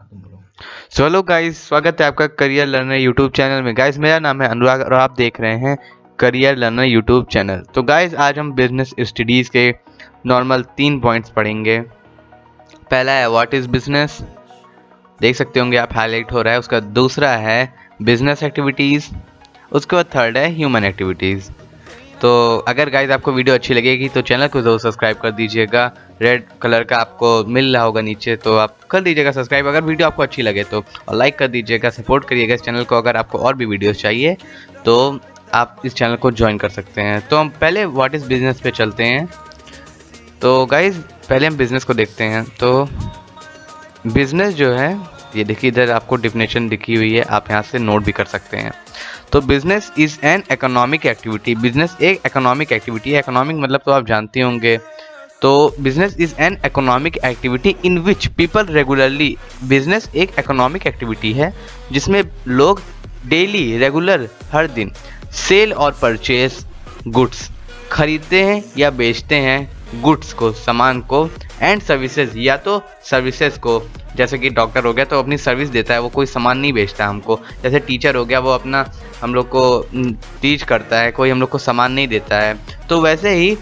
So hello guys, स्वागत है आपका करियर लर्नर यूट्यूब चैनल में। गाइस मेरा नाम है अनुराग और आप देख रहे हैं करियर लर्नर यूट्यूब चैनल। तो गाइस आज हम बिजनेस स्टडीज़ के नॉर्मल 3 पॉइंट्स पढ़ेंगे। पहला है व्हाट इज़ बिजनेस, देख सकते होंगे आप हाईलाइट हो रहा है। उसका दूसरा है बिजनेस एक्टिविटीज़, उसके बाद थर्ड है ह्यूमन एक्टिविटीज़। तो अगर गाइज आपको वीडियो अच्छी लगेगी तो चैनल को ज़रूर सब्सक्राइब कर दीजिएगा। रेड कलर का आपको मिल रहा होगा नीचे, तो आप कर दीजिएगा सब्सक्राइब अगर वीडियो आपको अच्छी लगे तो, और लाइक कर दीजिएगा। सपोर्ट करिएगा इस चैनल को। अगर आपको और भी वीडियोस चाहिए तो आप इस चैनल को ज्वाइन कर सकते हैं। तो हम पहले व्हाट इज़ बिजनेस पे चलते हैं। तो गाइज पहले हम बिज़नेस को देखते हैं। तो बिज़नेस जो है, ये देखिए इधर आपको डिफिनेशन दिखी हुई है, आप यहाँ से नोट भी कर सकते हैं। तो business is an economic activity. Business एक इकोनॉमिक एक्टिविटी है। इकोनॉमिक मतलब तो आप जानते होंगे। तो business is an economic activity in which people regularly, business एक इकोनॉमिक एक्टिविटी है जिसमें लोग डेली रेगुलर हर दिन सेल और परचेज गुड्स खरीदते हैं या बेचते हैं, गुड्स को, सामान को, एंड सर्विसेज या तो सर्विसेज को। जैसे कि डॉक्टर हो गया तो अपनी सर्विस देता है, वो कोई सामान नहीं बेचता हमको। जैसे टीचर हो गया, वो अपना हम लोग को टीच करता है, कोई हम लोग को सामान नहीं देता है। तो वैसे ही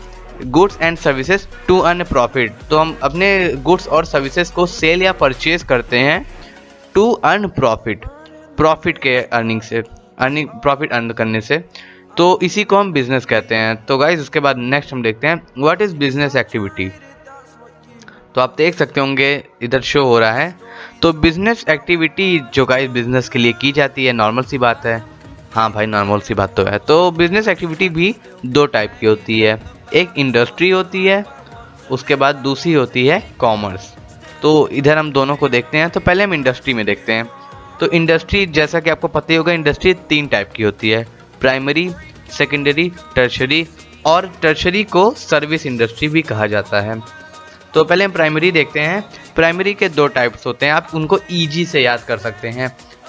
goods and services to earn profit, तो हम अपने गुड्स और सर्विसेज को सेल या परचेज करते हैं टू अर्न प्रॉफिट, प्रॉफिट के अर्निंग से, अर्निंग प्रॉफिट अर्न करने से। तो इसी को हम बिजनेस कहते हैं। तो गाइज उसके बाद नेक्स्ट हम देखते हैं व्हाट इज़ बिजनेस एक्टिविटी। तो आप देख सकते होंगे इधर शो हो रहा है। तो बिजनेस एक्टिविटी जो गाइस बिजनेस के लिए की जाती है, नॉर्मल सी बात है। हाँ भाई नॉर्मल सी बात तो है। तो बिजनेस एक्टिविटी भी 2 टाइप की होती है, एक इंडस्ट्री होती है, उसके बाद दूसरी होती है कॉमर्स। तो इधर हम दोनों को देखते हैं। तो पहले हम इंडस्ट्री में देखते हैं। तो इंडस्ट्री जैसा कि आपको पता ही होगा, इंडस्ट्री 3 टाइप की होती है, प्राइमरी, सेकेंडरी, टर्शरी, और टर्शरी को सर्विस इंडस्ट्री भी कहा जाता है। तो पहले हम प्राइमरी देखते हैं। प्राइमरी के 2 टाइप्स होते हैं, आप उनको ईजी से याद कर सकते हैं।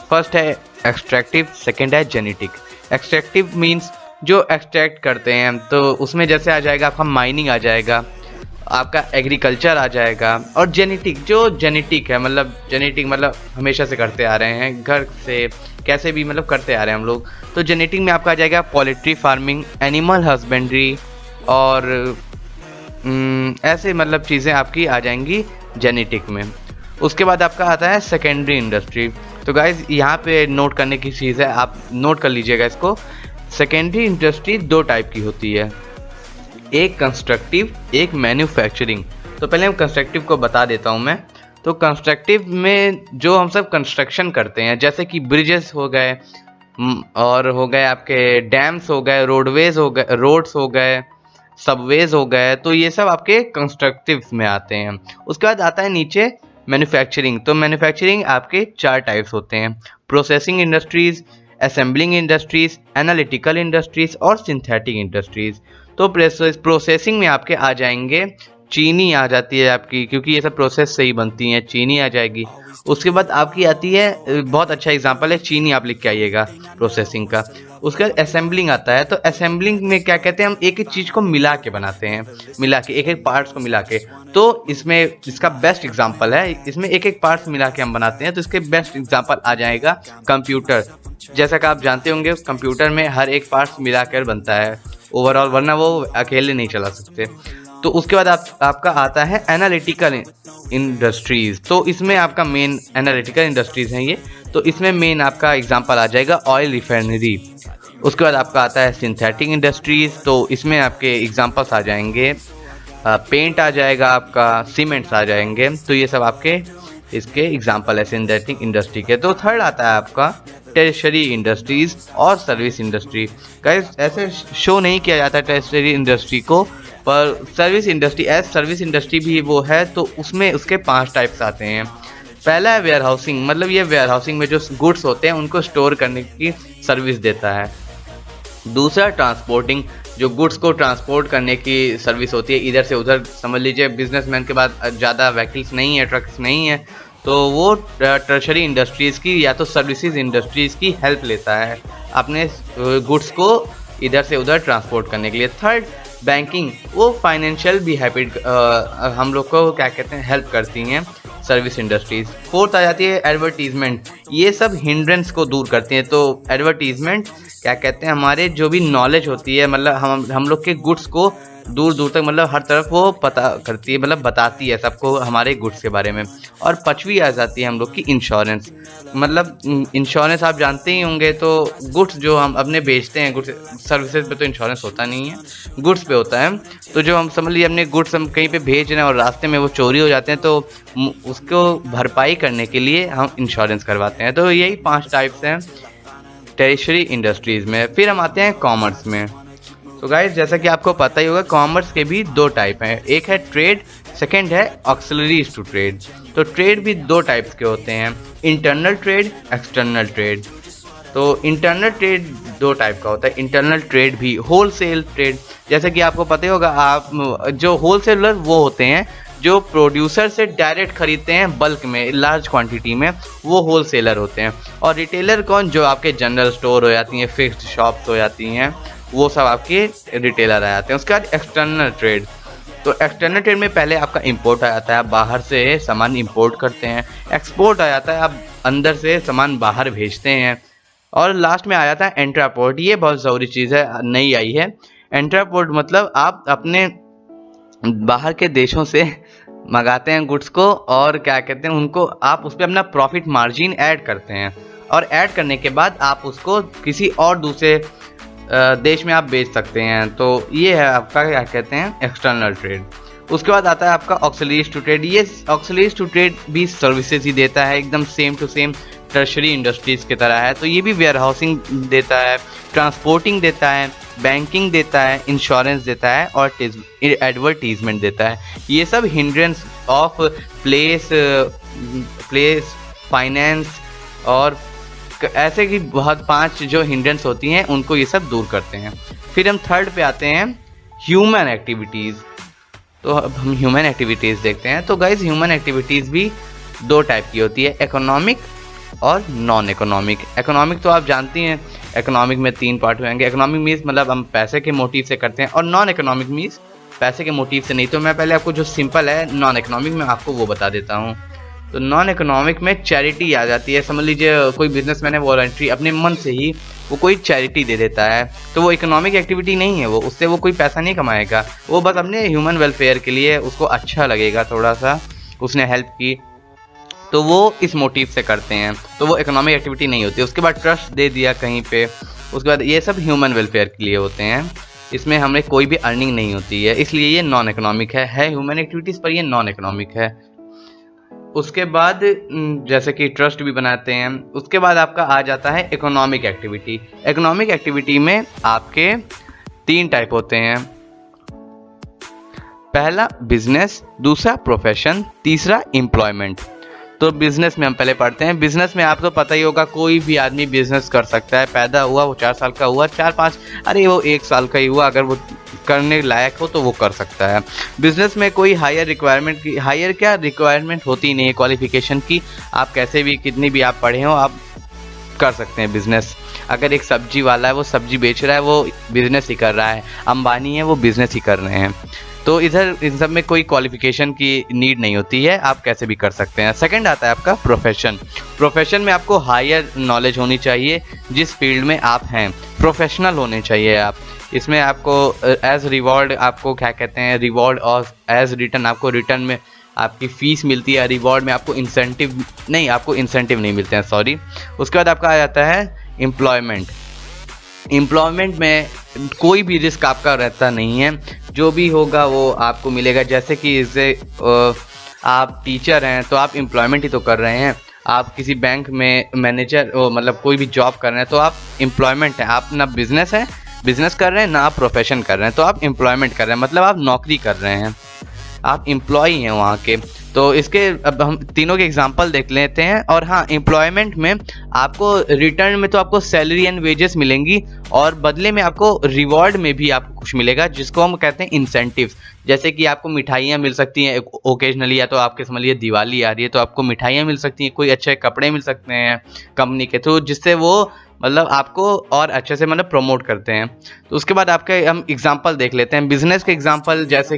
फर्स्ट है एक्सट्रैक्टिव, सेकंड है जेनेटिक। एक्सट्रैक्टिव मींस जो एक्सट्रैक्ट करते हैं, तो उसमें जैसे आ जाएगा आपका माइनिंग आ जाएगा, आपका एग्रीकल्चर आ जाएगा। और जेनेटिक, जो जेनेटिक है, मतलब जेनेटिक मतलब हमेशा से करते आ रहे हैं, घर से कैसे भी मतलब करते आ रहे हैं हम लोग। तो जेनेटिक में आपका आ जाएगा पोल्ट्री फार्मिंग, एनिमल हस्बेंड्री, और ऐसे मतलब चीज़ें आपकी आ जाएंगी जेनेटिक में। उसके बाद आपका आता है सेकेंडरी इंडस्ट्री। तो गाइज यहाँ पे नोट करने की चीज़ है, आप नोट कर लीजिएगा इसको। सेकेंडरी इंडस्ट्री 2 टाइप की होती है, एक कंस्ट्रक्टिव, एक मैन्युफैक्चरिंग। तो पहले हम कंस्ट्रक्टिव को बता देता हूँ मैं। तो कंस्ट्रक्टिव में जो हम सब कंस्ट्रक्शन करते हैं, जैसे कि ब्रिजेस हो गए, और हो गए आपके डैम्स हो गए, रोडवेज हो गए, रोड्स हो गए, सबवेज हो गए, तो ये सब आपके कंस्ट्रक्टिव में आते हैं। उसके बाद आता है नीचे मैन्युफैक्चरिंग। तो मैन्युफैक्चरिंग आपके 4 टाइप्स होते हैं, processing industries, assembling industries, analytical industries और सिंथेटिक इंडस्ट्रीज। तो प्रोसेसिंग में आपके आ जाएंगे, चीनी आ जाती है आपकी, क्योंकि ये सब प्रोसेस से ही बनती हैं, चीनी आ जाएगी। उसके बाद आपकी आती है, बहुत अच्छा एग्जांपल है, चीनी आप लिख के आइएगा प्रोसेसिंग का। उसके बाद असेंबलिंग आता है। तो असेंबलिंग में क्या कहते हैं, हम एक एक चीज़ को मिला के बनाते हैं, मिला के, एक एक पार्ट्स को मिला के। तो इसमें इसका बेस्ट एग्जांपल है, इसमें एक एक पार्ट्स मिला के हम बनाते हैं। तो इसके बेस्ट एग्जांपल आ जाएगा कंप्यूटर। जैसा कि आप जानते होंगे, कंप्यूटर में हर एक पार्ट्स मिलाकर बनता है ओवरऑल, वरना वो अकेले नहीं चला सकते। तो उसके बाद आपका आता है एनालिटिकल इंडस्ट्रीज। तो इसमें आपका मेन एनालिटिकल इंडस्ट्रीज हैं ये। तो इसमें मेन आपका एग्जांपल आ जाएगा ऑयल रिफाइनरी। उसके बाद आपका आता है सिंथेटिक इंडस्ट्रीज। तो इसमें आपके एग्जांपल्स आ जाएंगे, पेंट आ जाएगा आपका, सीमेंट्स आ जाएंगे। तो ये सब आपके इसके एग्जांपल है सिंथेटिक इंडस्ट्री के। तो थर्ड आता है आपका टर्शरी इंडस्ट्रीज और सर्विस इंडस्ट्री। गाइस ऐसे शो नहीं किया जाता टर्शरी इंडस्ट्री को, पर service industry, as service industry भी वो है। तो उसमें उसके 5 टाइप्स आते हैं। पहला है वेयर हाउसिंग, मतलब ये वेयर हाउसिंग में जो गुड्स होते हैं उनको स्टोर करने की सर्विस देता है। दूसरा ट्रांसपोर्टिंग, जो गुड्स को ट्रांसपोर्ट करने की सर्विस होती है, इधर से उधर। समझ लीजिए बिजनेसमैन के पास ज़्यादा व्हीकल्स नहीं है, ट्रक्स नहीं है, तो वो टर्शरी इंडस्ट्रीज़ की या तो सर्विसेज इंडस्ट्रीज़ की हेल्प लेता है अपने गुड्स को इधर से उधर ट्रांसपोर्ट करने के लिए। थर्ड बैंकिंग वो फाइनेंशियल भी हैबिट हम लोग को क्या कहते हैं हेल्प करती हैं सर्विस इंडस्ट्रीज। फोर्थ आ जाती है एडवर्टीजमेंट, ये सब हिंड्रेंस को दूर करती हैं। तो एडवर्टीजमेंट क्या कहते हैं हमारे जो भी नॉलेज होती है मतलब हम लोग के गुड्स को दूर दूर तक मतलब हर तरफ वो पता करती है, मतलब बताती है सबको हमारे गुड्स के बारे में। और पांचवी आ जाती है हम लोग की इंश्योरेंस, मतलब इंश्योरेंस आप जानते ही होंगे। तो गुड्स जो हम अपने बेचते हैं, गुड्स सर्विसेज पे तो इंश्योरेंस होता नहीं है, गुड्स पे होता है। तो जो हम समझ लीजिए अपने गुड्स हम कहीं पे भेज रहे हैं और रास्ते में वो चोरी हो जाते हैं, तो उसको भरपाई करने के लिए हम इंश्योरेंस करवाते हैं। तो यही 5 टाइप्स हैं टेरिशरी इंडस्ट्रीज़ में। फिर हम आते हैं कॉमर्स में। तो गाइस जैसा कि आपको पता ही होगा कॉमर्स के भी 2 टाइप हैं, एक है ट्रेड, सेकंड है ऑक्सिलरीज टू ट्रेड। तो ट्रेड भी 2 टाइप्स के होते हैं, इंटरनल ट्रेड, एक्सटर्नल ट्रेड। तो इंटरनल ट्रेड 2 टाइप का होता है, इंटरनल ट्रेड भी होलसेल ट्रेड। जैसे कि आपको पता ही होगा, आप जो होलसेलर वो होते हैं जो प्रोड्यूसर से डायरेक्ट खरीदते हैं बल्क में, लार्ज क्वांटिटी में, वो होलसेलर होते हैं। और रिटेलर कौन, जो आपके जनरल स्टोर हो जाती हैं, फिक्स्ड शॉप्स हो जाती हैं, वो सब आपके रिटेलर आ जाते हैं। उसके बाद एक्सटर्नल ट्रेड। तो एक्सटर्नल ट्रेड में पहले आपका इंपोर्ट आ जाता है, आप बाहर से सामान इंपोर्ट करते हैं। एक्सपोर्ट आ जाता है, आप अंदर से सामान बाहर भेजते हैं। और लास्ट में आ जाता है एंट्रापोर्ट। ये बहुत ज़रूरी चीज़ है, नई आई है। एंट्रापोर्ट मतलब आप अपने बाहर के देशों से मंगाते हैं गुड्स को, और क्या कहते हैं उनको आप उस पर अपना प्रॉफिट मार्जिन ऐड करते हैं, और ऐड करने के बाद आप उसको किसी और दूसरे देश में आप बेच सकते हैं। तो ये है आपका क्या कहते हैं एक्सटर्नल ट्रेड। उसके बाद आता है आपका ऑक्सिलरीज टू ट्रेड। ये ऑक्सिलरीज टू ट्रेड भी सर्विसेज ही देता है, एकदम same to same tertiary industries की तरह है। तो ये भी वेयर हाउसिंग देता है, ट्रांसपोर्टिंग देता है, बैंकिंग देता है, इंश्योरेंस देता है, और एडवर्टीजमेंट देता है। ये सब हिंड्रेंस ऑफ प्लेस फाइनेंस और ऐसे की बहुत 5 जो हिंड्रेंस होती हैं उनको ये सब दूर करते हैं। फिर हम थर्ड पे आते हैं ह्यूमन एक्टिविटीज़। तो अब हम ह्यूमन एक्टिविटीज़ देखते हैं। तो गाइज ह्यूमन एक्टिविटीज़ भी 2 टाइप की होती है, इकोनॉमिक और नॉन इकोनॉमिक। इकोनॉमिक तो आप जानती हैं, इकोनॉमिक में 3 पार्ट होंगे। इकोनॉमिक मीन्स मतलब हम पैसे के मोटिव से करते हैं, और नॉन इकोनॉमिक मीन्स पैसे के मोटिव से नहीं। तो मैं पहले आपको जो सिंपल है नॉन इकोनॉमिक में आपको वो बता देता हूँ। तो नॉन इकोनॉमिक में चैरिटी आ जाती है। समझ लीजिए कोई बिजनेसमैन है, वॉलंटरी अपने मन से ही वो कोई चैरिटी दे देता है, तो वो इकोनॉमिक एक्टिविटी नहीं है, वो उससे वो कोई पैसा नहीं कमाएगा, वो बस अपने ह्यूमन वेलफेयर के लिए उसको अच्छा लगेगा, थोड़ा सा उसने हेल्प की, तो वो इस मोटिव से करते हैं, तो वो इकोनॉमिक एक्टिविटी नहीं होती। उसके बाद ट्रस्ट दे दिया कहीं पे, उसके बाद ये सब ह्यूमन वेलफेयर के लिए होते हैं, इसमें हमें कोई भी अर्निंग नहीं होती है, इसलिए ये नॉन इकोनॉमिक है ह्यूमन एक्टिविटीज़ पर ये नॉन इकोनॉमिक है। उसके बाद जैसे कि ट्रस्ट भी बनाते हैं। उसके बाद आपका आ जाता है इकोनॉमिक एक्टिविटी। इकोनॉमिक एक्टिविटी में आपके 3 टाइप होते हैं, पहला बिजनेस, दूसरा प्रोफेशन, तीसरा एम्प्लॉयमेंट। तो बिजनेस में हम पहले पढ़ते हैं। बिजनेस में आपको पता ही होगा कोई भी आदमी बिजनेस कर सकता है, पैदा हुआ वो 4 साल का हुआ, 4-5 अरे वो 1 साल का ही हुआ, अगर वो करने लायक हो तो वो कर सकता है। बिजनेस में कोई हायर रिक्वायरमेंट होती नहीं है क्वालिफिकेशन की, आप कैसे भी कितनी भी आप पढ़े हो आप कर सकते हैं बिजनेस। अगर एक सब्जी वाला है वो सब्जी बेच रहा है, वो बिजनेस ही कर रहा है, अंबानी है वो बिजनेस ही कर रहे हैं। तो इधर इन सब में कोई क्वालिफिकेशन की नीड नहीं होती है, आप कैसे भी कर सकते हैं। सेकंड आता है आपका प्रोफेशन। प्रोफेशन में आपको हायर नॉलेज होनी चाहिए, जिस फील्ड में आप हैं प्रोफेशनल होने चाहिए आप। इसमें आपको एज रिवॉर्ड आपको क्या कहते हैं रिवॉर्ड, और एज रिटर्न आपको रिटर्न में आपकी फ़ीस मिलती है, रिवॉर्ड में आपको इंसेंटिव नहीं मिलते हैं, सॉरी। उसके बाद आपका आ जाता है एम्प्लॉयमेंट। एम्प्लॉयमेंट में कोई भी रिस्क आपका रहता नहीं है, जो भी होगा वो आपको मिलेगा। जैसे कि इससे आप टीचर हैं तो आप एम्प्लॉयमेंट ही तो कर रहे हैं, आप किसी बैंक में मैनेजर मतलब कोई भी जॉब कर रहे हैं तो आप एम्प्लॉयमेंट हैं, आप ना बिजनेस कर रहे हैं ना आप प्रोफेशन कर रहे हैं, तो आप एम्प्लॉयमेंट कर रहे हैं, मतलब आप नौकरी कर रहे हैं, आप एम्प्लॉय हैं वहाँ के। तो इसके अब हम तीनों के एग्जांपल देख लेते हैं। और हाँ, एम्प्लॉयमेंट में आपको रिटर्न में तो आपको सैलरी एंड वेजेस मिलेंगी, और बदले में आपको रिवॉर्ड में भी आपको कुछ मिलेगा, जिसको हम कहते हैं इंसेंटिव्स। जैसे कि आपको मिठाइयाँ मिल सकती हैं ओकेजनली, या तो आपके समझ लीजिए दिवाली आ रही है तो आपको मिठाइयाँ मिल सकती हैं, कोई अच्छे कपड़े मिल सकते हैं कंपनी के थ्रू, जिससे वो मतलब आपको और अच्छे से मतलब प्रमोट करते हैं। तो उसके बाद आपके हम एग्जांपल देख लेते हैं, बिजनेस के एग्जांपल जैसे